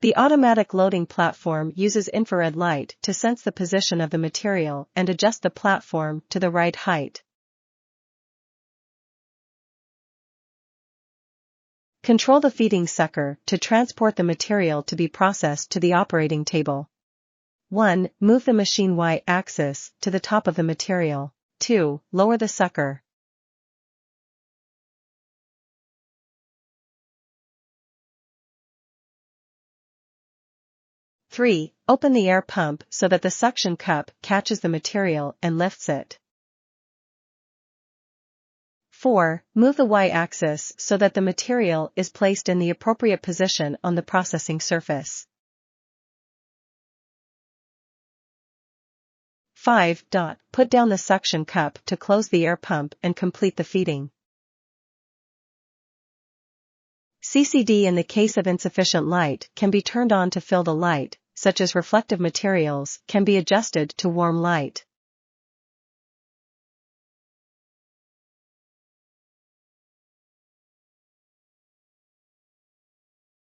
The automatic loading platform uses infrared light to sense the position of the material and adjust the platform to the right height. Control the feeding sucker to transport the material to be processed to the operating table. 1. Move the machine Y-axis to the top of the material. 2. Lower the sucker. 3. Open the air pump so that the suction cup catches the material and lifts it. 4. Move the Y-axis so that the material is placed in the appropriate position on the processing surface. 5. Put down the suction cup to close the air pump and complete the feeding. CCD in the case of insufficient light can be turned on to fill the light, such as reflective materials, can be adjusted to warm light.